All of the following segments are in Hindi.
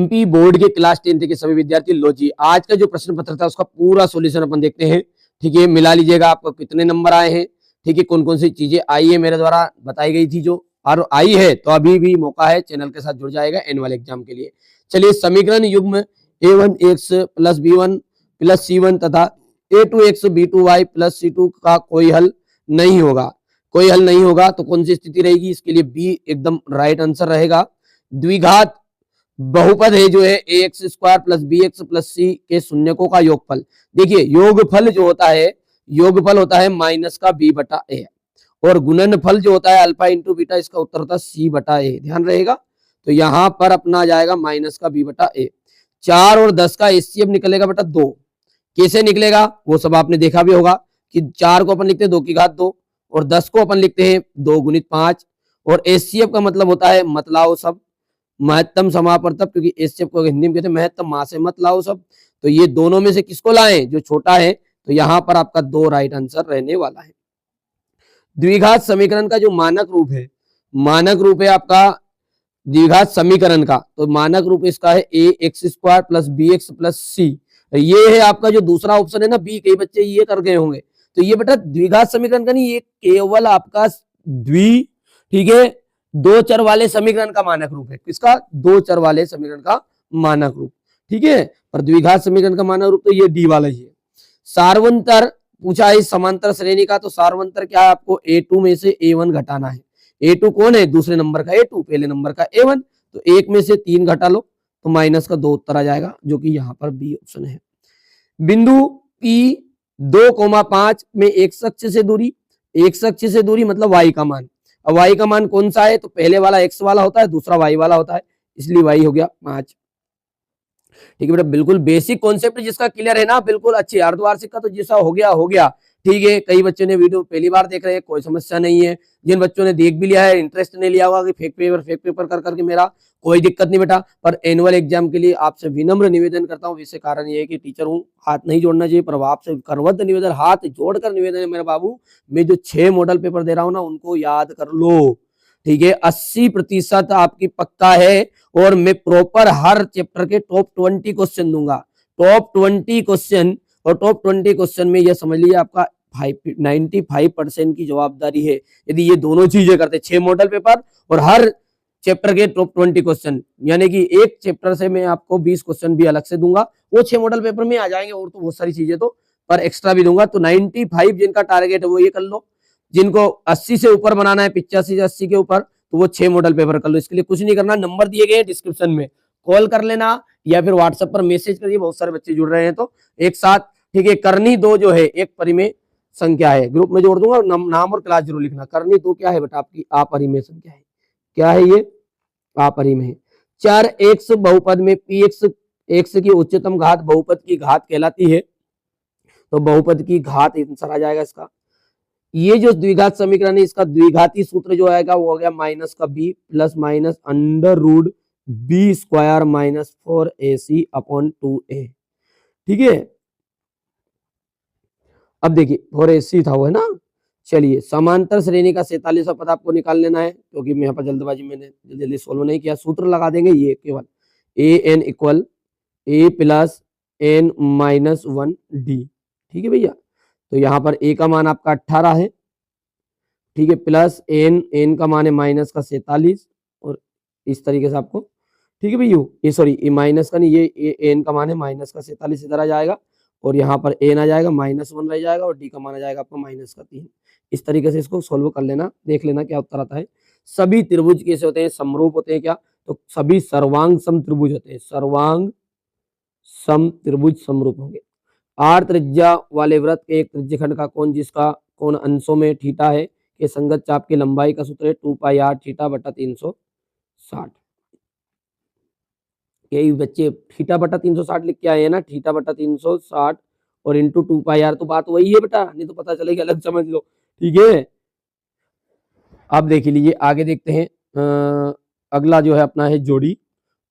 एमपी बोर्ड के क्लास 10th के सभी विद्यार्थी लो जी, आज का जो प्रश्न पत्र था उसका पूरा सॉल्यूशन अपन देखते हैं। ठीक है, मिला लीजिएगा आपको कितने नंबर आए हैं। ठीक है, कौन कौन सी चीजें आई है मेरे द्वारा बताई गई थी जो, और आई है तो अभी भी मौका है, चैनल के साथ जुड़ जाएगा एनुअल एग्जाम के लिए। चलिए, समीकरण युग्म a1x plus b1 plus c1 तथा a2x b2y प्लस c2 का कोई हल नहीं होगा। कोई हल नहीं होगा तो कौन सी स्थिति रहेगी? इसके लिए बी एकदम राइट आंसर रहेगा। द्विघात बहुपद है जो है ax square plus bx plus c के शून्यकों का योगफल। देखिए, योगफल जो होता है, योगफल होता है माइनस का b बटा a, और गुणनफल जो होता है अल्फा इंटू बीटा, इसका उत्तर होता है c बटा a। ध्यान रहेगा, तो यहां पर अपना आ जाएगा माइनस का b बटा a। 4 और 10 का एचसीएफ निकलेगा बेटा 2। कैसे निकलेगा वो सब आपने देखा भी होगा कि 4 को अपन लिखते हैं 2 की घात 2 और 10 को अपन लिखते हैं 2 गुणित 5। और एचसीएफ का मतलब होता है मत लाओ सब, महत्तम समापवर्तक, क्योंकि एचसीएफ को हिंदी में कहते हैं महत्तम मां से मत लाओ सब। तो ये दोनों में से किसको लाएं? जो छोटा है। तो यहाँ पर आपका 2 राइट आंसर रहने वाला है। द्विघात समीकरण का जो मानक रूप है, मानक रूप है आपका द्विघात समीकरण का, तो मानक रूप इसका है a x square plus b x plus c. ये है आपका जो दूसरा ऑप्शन है ना बी, कई बच्चे ये कर गए होंगे। तो ये बेटा द्विघात समीकरण का नहीं, ये केवल आपका द्वि, ठीक है, 2 चर वाले समीकरण का मानक रूप है। किसका? 2 चर वाले समीकरण का मानक रूप। ठीक है, पर द्विघात समीकरण का मानक रूप तो ये डी वाला ही है। सार्वंतर पूछा है समांतर श्रेणी का, तो सार्वंतर क्या है? आपको a2 में से a1 घटाना है। a2 कौन है? दूसरे नंबर का a2, पहले नंबर का a1। तो 1 में से 3 घटा लो तो माइनस का 2 उत्तर आ जाएगा, जो कि यहाँ पर बी ऑप्शन है। बिंदु P 2,5 में एक अक्ष से दूरी, एक अक्ष से दूरी मतलब y का मान। अब y का मान कौन सा है? तो पहले वाला x वाला होता है, दूसरा y वाला होता है, इसलिए y हो गया 5। ठीक है बेटा, बिल्कुल बेसिक कॉन्सेप्ट जिसका क्लियर है ना, बिल्कुल अच्छी। अर्धवार्षिक का तो जैसा हो गया हो गया। ठीक है, कई बच्चों ने वीडियो पहली बार देख रहे हैं, कोई समस्या नहीं है। जिन बच्चों ने देख भी लिया है, इंटरेस्ट नहीं लिया होगा कि फेक पेपर कर करके मेरा, कोई दिक्कत नहीं बेटा। पर एनुअल एग्जाम के लिए आपसे विनम्र निवेदन करता हूँ, इससे कारण ये है कि टीचर हूँ, हाथ नहीं जोड़ना चाहिए, पर आपसे करवत निवेदन, हाथ जोड़कर निवेदन है मेरे बाबू, मैं जो 6 मॉडल पेपर दे रहा हूँ ना, उनको याद कर लो। ठीक है, 80% आपकी पक्का है, और मैं प्रॉपर हर चैप्टर के टॉप 20 क्वेश्चन दूंगा। टॉप 20 क्वेश्चन, और टॉप 20 क्वेश्चन में ये समझ लीजिए आपका 95% की जवाबदारी है। यदि ये दोनों चीजें करते, 6 मॉडल पेपर और हर चैप्टर के टॉप 20 क्वेश्चन, यानी कि एक चैप्टर से मैं आपको 20 क्वेश्चन भी अलग से दूंगा, वो 6 मॉडल पेपर में आ जाएंगे, और तो बहुत सारी चीजें तो पर एक्स्ट्रा भी दूंगा। तो 95 जिनका टारगेट है वो ये कर लो, जिनको 80 से ऊपर बनाना है, 85 से 80 के ऊपर, तो वो 6 मॉडल पेपर कर लो। इसके लिए कुछ नहीं करना, नंबर दिए गए डिस्क्रिप्शन में, कॉल कर लेना या फिर व्हाट्सएप पर मैसेज करिए, बहुत सारे बच्चे जुड़ रहे हैं तो एक साथ। ठीक है, करनी 2 जो है एक परिमेय संख्या है, ग्रुप में जोड़ दूंगा, नाम और क्लास जरूर लिखना। करनी 2 क्या है बेटा? आपकी अपरिमेय संख्या है। क्या है ये? अपरिमेय है। चर एक्स बहुपद में पी एक्स की उच्चतम घात बहुपद की घात कहलाती है, तो बहुपद की घात आंसर आ जाएगा इसका। ये जो द्विघात समीकरण है, इसका द्विघाती सूत्र जो आएगा वो हो गया माइनस का b plus minus under root B square minus 4ac upon 2a। ठीक है, अब देखिए 4ac था वो, है ना। चलिए, समांतर श्रेणी का 47वां पद आपको निकाल लेना है, क्योंकि मैं यहाँ पर जल्दबाजी मैंने जल्दी सोल्व नहीं किया। सूत्र लगा देंगे ये केवल an equal a plus n minus 1d। ठीक है भैया, तो यहाँ पर a का मान आपका 18 है, ठीक है, प्लस n का मान है माइनस का 47, और इस तरीके से आपको, ठीक है भैया, ये सॉरी ये माइनस का नहीं, ये n का मान है माइनस का 47 इधर आ जाएगा, और यहाँ पर n आ जाएगा -1 रह जाएगा, और d का मान आ जाएगा आपका माइनस का 3। इस तरीके से इसको सोल्व कर लेना, देख लेना क्या उत्तर आता है। सभी त्रिभुज कैसे होते हैं? समरूप होते हैं क्या? तो सभी सर्वांग सम त्रिभुज होते हैं, सर्वांग सम त्रिभुज समरूप होंगे। 8 त्रिज्या वाले वृत्त के एक त्रिज्यखंड का कोण, जिसका कोण अंशों में थीटा है, के संगत चाप की लंबाई का सूत्र है 2πr थीटा बटा 360। कई बच्चे थीटा बटा 360 लिख के आए हैं ना, थीटा बटा 360 और इंटू 2πr, तो बात वही है बेटा, नहीं तो पता चलेगा, अलग समझ लो। ठीक है, अब देख लीजिए आगे देखते हैं। अगला जो है अपना है जोड़ी,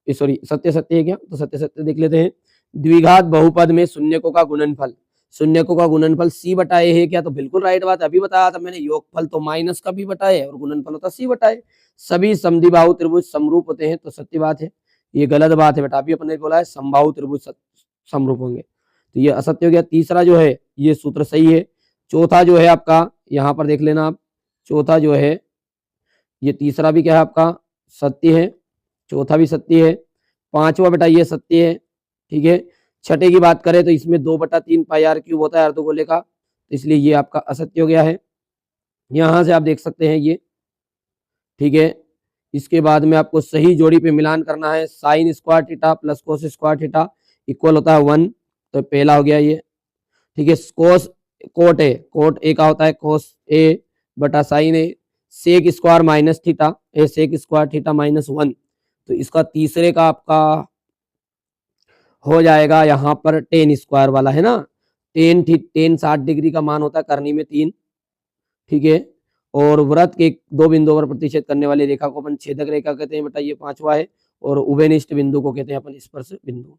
सॉरी सत्य सत्य है क्या? तो सत्य सत्य देख लेते हैं। द्विघात बहुपद में शून्यकों का गुणनफल, शून्यकों का गुणनफल c बटा a है क्या? तो बिल्कुल राइट बात, अभी बताया था मैंने, योगफल तो माइनस का b बटा a और गुणनफल होता c बटा a। सभी समद्विबाहु त्रिभुज समरूप होते हैं, तो सत्य बात है। ये गलत बात है बेटा, अभी अपने बोला है समबाहु त्रिभुज समरूप होंगे, तो ये असत्य हो गया। तीसरा जो है ये सूत्र सही है। चौथा जो है आपका यहाँ पर देख लेना आप, चौथा जो है ये तीसरा भी क्या है आपका सत्य है, चौथा भी सत्य है, पांचवा बेटा ये सत्य है, ठीक है। छठे की बात करें तो इसमें 2/3 पाई आर क्यूब होता है अर्धगोले का, तो इसलिए ये आपका असत्य हो गया है। यहां से आप देख सकते हैं ये, ठीक है। इसके बाद में आपको सही जोड़ी पे मिलान करना है, sine square theta plus cos square theta equal होता है 1, तो पहला हो गया ये, ठीक है। कोस कोट ए का होता है कोस ए बटा साइन ए, सेक स्क्वायर माइनस थीटा ए सेक स्क्वायर थीटा माइनस 1, तो इसका तीसरे का आपका हो जाएगा यहाँ पर टेन स्क्वायर वाला है ना, टेन 60 डिग्री का मान होता है करनी में 3, ठीक है। और वृत्त के दो बिंदुओं पर प्रतिच्छेद करने वाली रेखा को अपन छेदक रेखा कहते हैं बेटा, ये पांचवा है। और उभयनिष्ठ बिंदु को कहते हैं अपन स्पर्श बिंदु,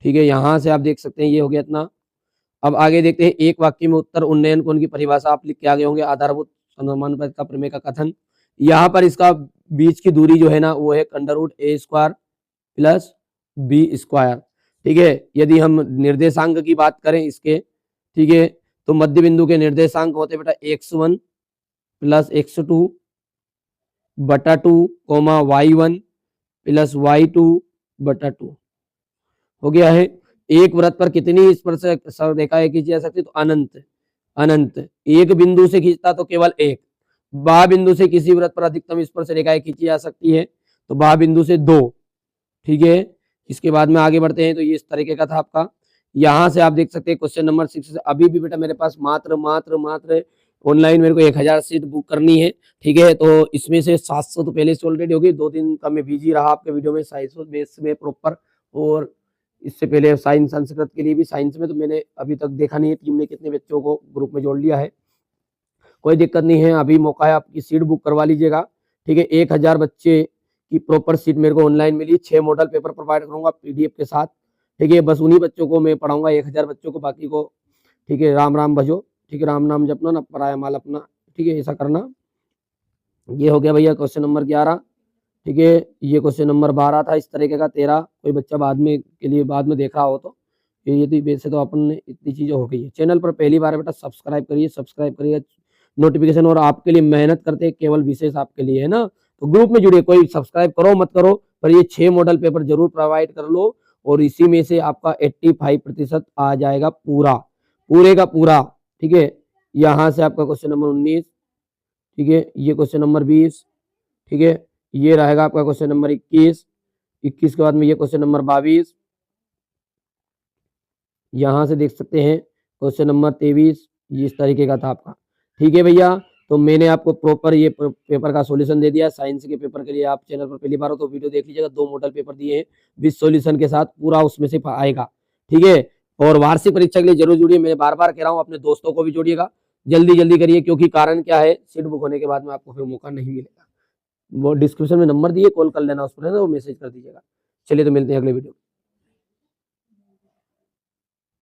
ठीक है। यहां से आप देख सकते हैं ये हो गया इतना। अब आगे देखते हैं, एक वाक्य में उत्तर उन्नयन कोण की परिभाषा आप लिख के आगे होंगे, आधारभूत समानुपात का प्रमेय का कथन। यहाँ पर इसका बीच की दूरी जो है ना वो है √a² प्लस b², ठीक है। यदि हम निर्देशांक की बात करें इसके, ठीक है, तो मध्य बिंदु के निर्देशांक होते बेटा x1 प्लस x2 बटा 2 कोमा y1 प्लस y2 बटा 2 हो गया है। एक वृत्त पर कितनी स्पर्श रेखाएं खींची जा सकती है, तो अनंत अनंत। एक बिंदु से खींचता तो केवल एक, बाह बिंदु से किसी वृत्त पर अधिकतम स्पर्श रेखाएं खींची जा सकती है, तो बाह बिंदु से 2, ठीक है। इसके बाद में आगे बढ़ते हैं, तो ये इस तरीके का था आपका। यहाँ से आप देख सकते हैं क्वेश्चन नंबर 6 से अभी भी बेटा मेरे पास मात्र ऑनलाइन मेरे को 1000 सीट बुक करनी है, ठीक है। तो इसमें से 700 तो पहले से ऑलरेडी होगी, 2 दिन का मैं बिजी रहा आपके वीडियो में साइंस बेस में प्रॉपर, और इससे पहले साइंस संस्कृत के लिए भी साइंस में, तो मैंने अभी तक देखा नहीं है टीम ने कितने बच्चों को ग्रुप में जोड़ लिया है। कोई दिक्कत नहीं है, अभी मौका है, आपकी सीट बुक करवा लीजिएगा, ठीक है। 1000 बच्चे की प्रॉपर सीट मेरे को ऑनलाइन मिली, 6 मॉडल पेपर प्रोवाइड करूंगा PDF के साथ, ठीक है। बस उन्हीं बच्चों को मैं पढ़ाऊंगा, 1000 बच्चों को, बाकी को, ठीक है। राम राम भजो, ठीक है, राम नाम जपना ना पराया माल अपना, ठीक है, ऐसा करना। ये हो गया भैया क्वेश्चन नंबर 11, ठीक है। ये क्वेश्चन नंबर 12 था इस तरीके का। 13 कोई बच्चा बाद में के लिए बाद में देख रहा हो तो ये तो वैसे तो अपन ने इतनी चीजें हो गई है। चैनल पर पहली बार बेटा सब्सक्राइब करिए नोटिफिकेशन, और आपके लिए मेहनत करते हैं, केवल विशेष आपके लिए है ना। तो ग्रुप में जुड़िए, कोई सब्सक्राइब करो मत करो, पर ये 6 मॉडल पेपर जरूर प्रोवाइड कर लो, और इसी में से आपका 85% आ जाएगा पूरे का पूरा, ठीक है। यहाँ से आपका क्वेश्चन नंबर 19, ठीक है। ये क्वेश्चन नंबर 20, ठीक है। ये रहेगा आपका क्वेश्चन नंबर 21 के बाद में ये क्वेश्चन नंबर 22, यहाँ से देख सकते हैं क्वेश्चन नंबर 23, ये इस तरीके का था आपका, ठीक है भैया। तो मैंने आपको प्रॉपर ये पेपर का सॉल्यूशन दे दिया। साइंस के पेपर के लिए आप चैनल पर पहली बार हो तो वीडियो देख लीजिएगा, 2 मॉडल पेपर दिए हैं विद सॉल्यूशन के साथ, पूरा उसमें से आएगा, ठीक है। और वार्षिक परीक्षा के लिए जरूर जुड़िए, मैं बार बार कह रहा हूँ, अपने दोस्तों को भी जोड़िएगा, जल्दी करिए, क्योंकि कारण क्या है, सीट बुक होने के बाद में आपको फिर मौका नहीं मिलेगा। वो डिस्क्रिप्शन में नंबर दिए, कॉल कर लेना उस पर, वो मैसेज कर दीजिएगा। चलिए तो मिलते हैं अगले वीडियो में।